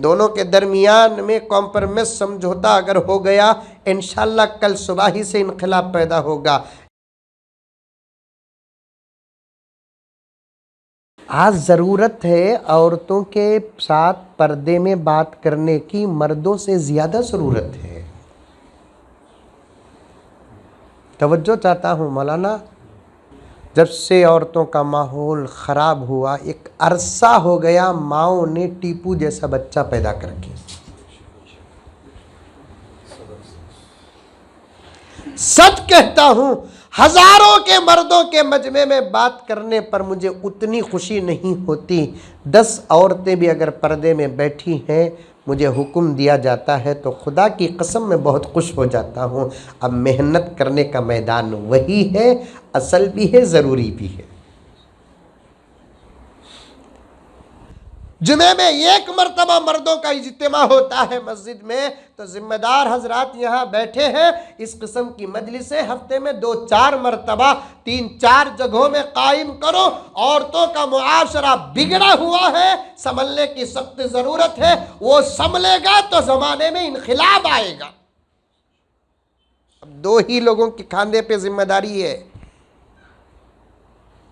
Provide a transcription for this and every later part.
ان دونوں کے درمیان میں کمپرومائز سمجھوتا اگر ہو گیا انشاءاللہ کل صبح ہی سے انقلاب پیدا ہوگا۔ آج ضرورت ہے عورتوں کے ساتھ پردے میں بات کرنے کی، مردوں سے زیادہ ضرورت ہے۔ توجہ چاہتا ہوں مولانا، جب سے عورتوں کا ماحول خراب ہوا ایک عرصہ ہو گیا ماؤں نے ٹیپو جیسا بچہ پیدا کر کے، سچ کہتا ہوں ہزاروں کے مردوں کے مجمع میں بات کرنے پر مجھے اتنی خوشی نہیں ہوتی۔ 10 عورتیں بھی اگر پردے میں بیٹھی ہیں مجھے حکم دیا جاتا ہے تو خدا کی قسم میں بہت خوش ہو جاتا ہوں۔ اب محنت کرنے کا میدان وہی ہے، اصل بھی ہے، ضروری بھی ہے۔ جمعے میں 1 مرتبہ مردوں کا اجتماع ہوتا ہے مسجد میں، تو ذمہ دار حضرات یہاں بیٹھے ہیں، اس قسم کی مجلسیں ہفتے میں 2-4 مرتبہ 3-4 جگہوں میں قائم کرو۔ عورتوں کا معاشرہ بگڑا ہوا ہے، سنبھلنے کی سخت ضرورت ہے، وہ سنبھلے گا تو زمانے میں انقلاب آئے گا۔ اب 2 ہی لوگوں کے کاندھے پہ ذمہ داری ہے،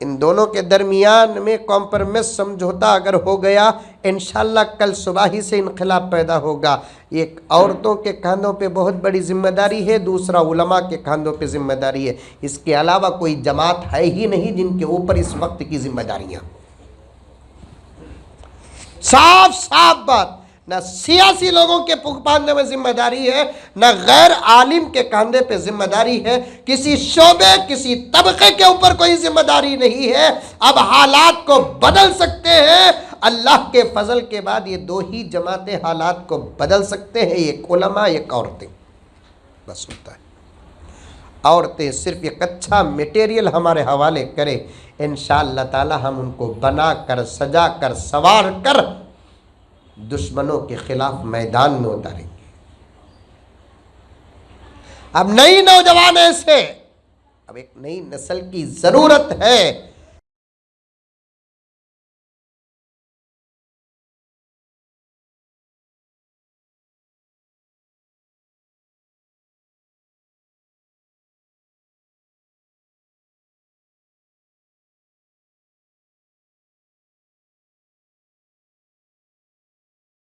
ان دونوں کے درمیان میں کمپرومائز سمجھوتا اگر ہو گیا انشاءاللہ کل صبح ہی سے انقلاب پیدا ہوگا۔ ایک عورتوں کے کاندھوں پہ بہت بڑی ذمہ داری ہے، دوسرا علماء کے کاندھوں پہ ذمہ داری ہے۔ اس کے علاوہ کوئی جماعت ہے ہی نہیں جن کے اوپر اس وقت کی ذمہ داریاں۔ صاف صاف بات، نہ سیاسی لوگوں کے کاندھے میں ذمہ داری ہے، نہ غیر عالم کے کاندھے پہ ذمہ داری ہے، کسی شعبے کسی طبقے کے اوپر کوئی ذمہ داری نہیں ہے۔ اب حالات کو بدل سکتے ہیں، اللہ کے فضل کے بعد یہ 2 ہی جماعتیں حالات کو بدل سکتے ہیں، ایک علماء ایک عورتیں، بس ہوتا ہے۔ عورتیں صرف ایک اچھا میٹیریل ہمارے حوالے کرے، انشاءاللہ تعالی ہم ان کو بنا کر سجا کر سوار کر دشمنوں کے خلاف میدان میں اتاریں گے۔ اب نئی نوجوان ایسے، اب ایک نئی نسل کی ضرورت ہے۔